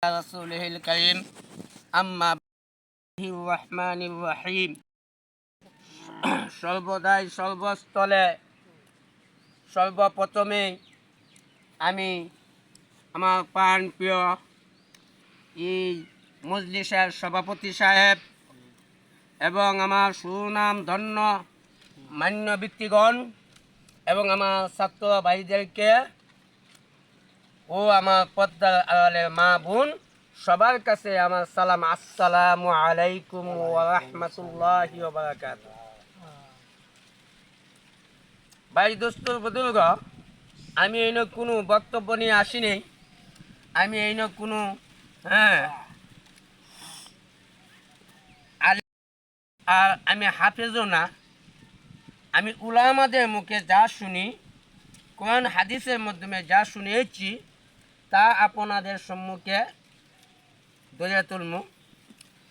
رسوله الكريم أما الرحمن الرحيم সর্বদাই সর্বস্থলে সর্বপ্রথমে আমি আমার প্রাণপ্রিয় এই মজলিসের সভাপতি সাহেব এবং আমার সুনাম ধন্য মান্য ব্যক্তিগণ এবং আমার ছাত্র ভাইদেরকে ও আমার পর্দার আড়ালের মা বোন সবার কাছে আমার সালাম, আসসালামু আলাইকুম ওয়া রাহমাতুল্লাহি ওয়া বারাকাতুহু। ভাই দোস্ত বুজুর্গ, আমি এই কোনো বক্তব্য নিয়ে আসিনি। আমি এই কোনো আর আমি হাফেজও না। আমি উলামাদের মুখে যা শুনি, কোরআন হাদিসের মাধ্যমে যা শুনেছি তা আপনাদের সম্মুখে ধরে তুলব।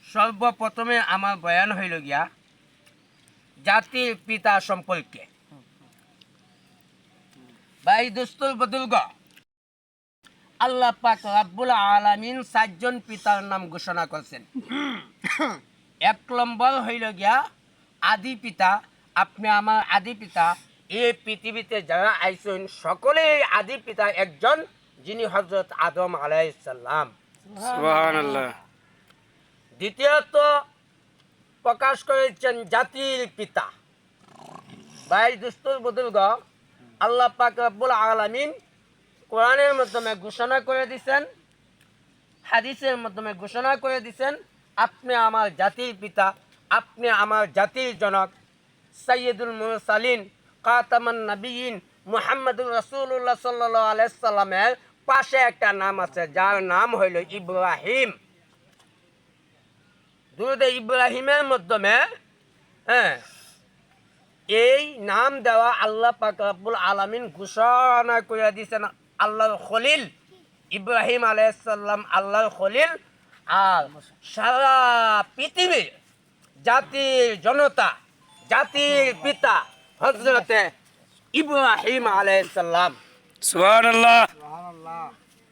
সর্বপ্রথমে আমার বয়ান হইল গিয়া জাতির পিতা সম্পর্কে। ভাই দোস্তর বুজুর্গ, আল্লাহ পাক রব্বুল আলামিন 4 জন পিতার নাম ঘোষণা করছেন। 1 নম্বর হইল গিয়া আদি পিতা। আপনি আমার আদি পিতা। এই পৃথিবীতে যারা আইছেন সকলেই আদি পিতা একজন, যিনি হযরত আদম আলাইহিস সালাম। সুবহানাল্লাহ। দ্বিতীয়ত প্রকাশ করেছেন জাতির পিতা। ভাই দোস্তর বুজুর্গ, আল্লাহ পাক রব্বুল আলামিন কোরআনের মাধ্যমে ঘোষণা করে দিয়েছেন, হাদিসের মাধ্যমে ঘোষণা করে দিয়েছেন, আপনি আমার জাতির পিতা, আপনি আমার জাতির জনক। সাইয়্যিদুল মুরসালিন খাতামান নবিয়্যিন মুহাম্মদুর রাসূলুল্লাহ সাল্লাল্লাহু আলাইহি সাল্লামের পাশে একটা নাম আছে, যার নাম হইল ইব্রাহিম। দুরূদ ইব্রাহিমের মাধ্যমে এই নাম দেওয়া আল্লাহ পাক রব্বুল আলামিন ঘোষণা করে দিয়েছেন আল্লাহর খলিল ইব্রাহিম আলাইহিস সালাম, আল্লাহর খলিল। আর সারা পৃথিবীর জাতির জনতা, জাতির পিতা হযরতে ইব্রাহিম আলাইহিস সালাম। সুবহানাল্লাহ।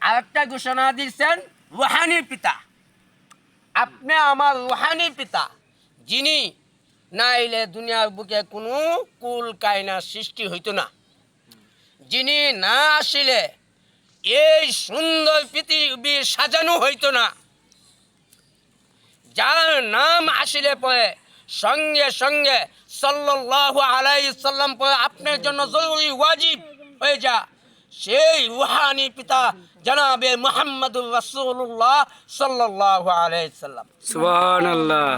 আরেকটা ঘোষণা দিয়েছেন রূহানি পিতা। আপনি আমার রূহানি পিতা, যিনি না এলে দুনিয়ার বুকে কোনো কুল কায়না সৃষ্টি হইতো না, যিনি না আসিলে এই সুন্দর পৃথিবী সাজানো হইতো না, যার নাম আসিলে পরে সঙ্গে সঙ্গে সাল্লাল্লাহু আলাইহি সাল্লাম পরে আপনার জন্য জরুরি ওয়াজিব হয়ে যা, সেই রূহানি পিতা জনাবে মুহাম্মদুর রাসূলুল্লাহ সাল্লাল্লাহু আলাইহি সাল্লাম। সুবহানাল্লাহ।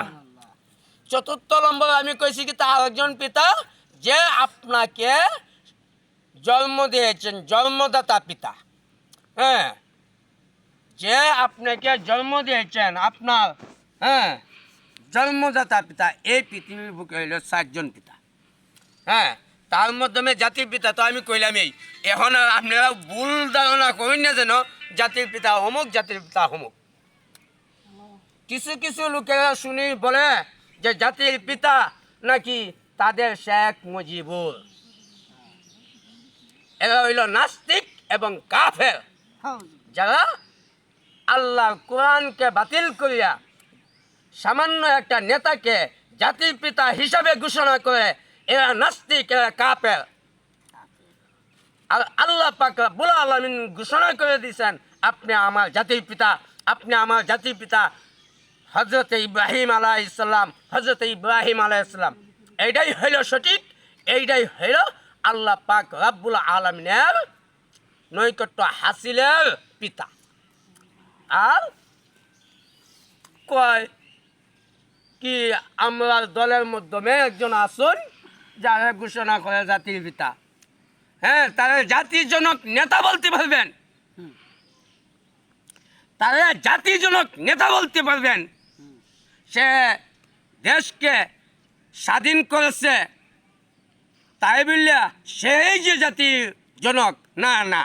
চতুর্থ নম্বর আমি কইছি কি তার একজন পিতা যে আপনাকে জন্ম দিয়েছেন, জন্মদাতা পিতা। যে আপনাকে জন্ম দিয়েছেন, আপনার জন্মদাতা পিতা। এই পৃথিবীর বুকে হইল 4 জন পিতা। তার মাধ্যমে জাতির পিতা তো আমি কইলামই। এখন আর আপনারা ভুল ধারণা করেন না যেন জাতির পিতা অমুক, জাতির পিতা অমুক। কিছু কিছু লোকেরা শুনি বলে যে জাতির পিতা নাকি তাদের শেখ মুজিবুর। এরা হইল নাস্তিক এবং কাফের, যারা আল্লাহর কোরআনকে বাতিল করিয়া সামান্য একটা নেতাকে জাতির পিতা হিসাবে ঘোষণা করে। এরা নাস্তিক, এরা কাফের। আর আল্লাহ পাক রব্বুল আলামিন ঘোষণা করে দিয়েছেন আপনি আমার জাতির পিতা, আপনি আমার জাতির পিতা হযরত ইব্রাহিম আলাইহিস সালাম, হযরত ইব্রাহিম আলাইহিস সালাম। এইটাই হইল সঠিক, এইটাই হইল আল্লাহ পাক রব্বুল আলামিনের নৈকট্য হাসিলের পিতা। আর কয় কি আমরা দলের মাধ্যমে একজন আসুন যারা ঘোষণা করে জাতির পিতা। তারা জাতির জনক নেতা বলতে পারবেন, তারা জাতির জনক নেতা বলতে পারবেন। সে দেশকে স্বাধীন করেছে তাই বললে সেই যে জাতির জনক, না না,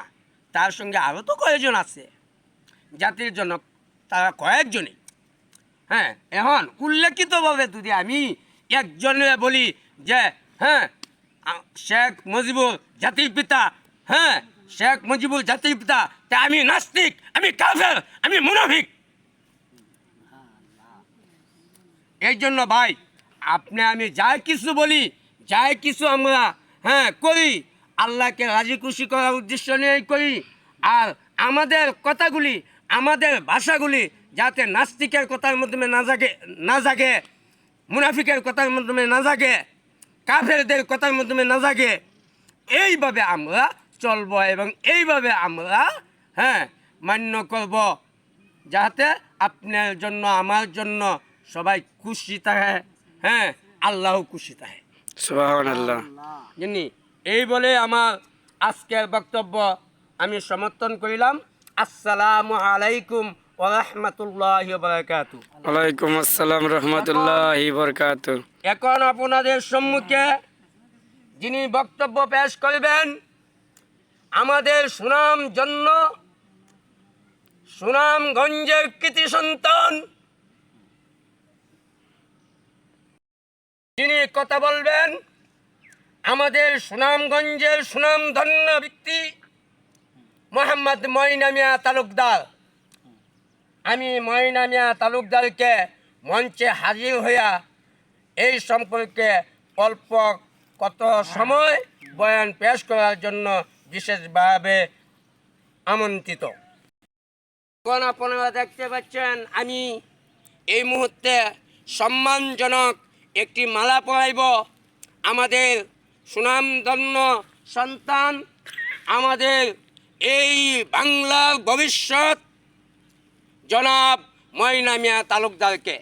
তার সঙ্গে আরও তো কয়েকজন আছে জাতির জনক, তারা কয়েকজনই। এখন উল্লেখিতভাবে যদি আমি একজনে বলি যে শেখ মুজিবুর জাতির পিতা, শেখ মুজিবুর জাতির পিতা, তা আমি নাস্তিক, আমি কাফের, আমি মুনাফিক। এই জন্য ভাই, আপনি আমি যা কিছু বলি, যা কিছু আমরা করি, আল্লাহকে রাজি খুশি করার উদ্দেশ্য নিয়েই করি। আর আমাদের কথাগুলি, আমাদের ভাষাগুলি যাতে নাস্তিকের কথার মাধ্যমে না জাগে, মুনাফিকের কথার মাধ্যমে না জাগে, কাফেরদের কথার মাধ্যমে না জাগে, এইভাবে আমরা চলব এবং এইভাবে আমরা মান্য করব, যাতে আপনার জন্য আমার জন্য সবাই খুশি থাকে, আল্লাহও খুশি থাকে। সুবহানাল্লাহ। জানি এই বলে আমার আজকের বক্তব্য আমি সমর্থন করিলাম। আসসালামু আলাইকুম ওয়া রাহমাতুল্লাহি ওয়া বারাকাতুহু। ওয়ালাইকুম আসসালাম রহমতুল্লাহি বারাকাতুহু। এখন আপনাদের সম্মুখে যিনি বক্তব্য পেশ করবেন, আমাদের সুনামগঞ্জের কৃতি সন্তান, যিনি কথা বলবেন, আমাদের সুনামগঞ্জের সুনামধন্য ব্যক্তি মোহাম্মদ ময়না মিয়া তালুকদার। আমি ময়না মিয়া তালুকদারকে মঞ্চে হাজির হইয়া এই সম্পর্কে অল্প কত সময় বয়ান পেশ করার জন্য বিশেষভাবে আমন্ত্রিত। এখন আপনারা দেখতে পাচ্ছেন, আমি এই মুহূর্তে সম্মানজনক একটি মালা পরাইব আমাদের সুনামধন্য সন্তান, আমাদের এই বাংলার ভবিষ্যৎ জনাব ময়না মিয়া তালুকদারকে।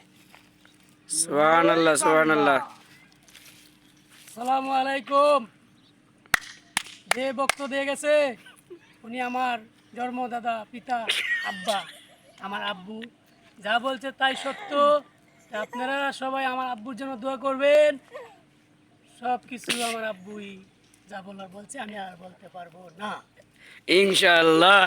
সুবহানাল্লাহ সুবহানাল্লাহ। আসসালামু আলাইকুম। যে বক্তব্য দিয়ে গেছে উনি আমার জন্মদাতা, পিতা, আব্বা, আমার আব্বু যা বলছে তাই সত্য। তা আপনারা সবাই আমার আব্বুর জন্য দোয়া করবেন। সব কিছু আমার আব্বুই যা বলার বলছে, আমি আর বলতে পারবো না। ইনশাআল্লাহ।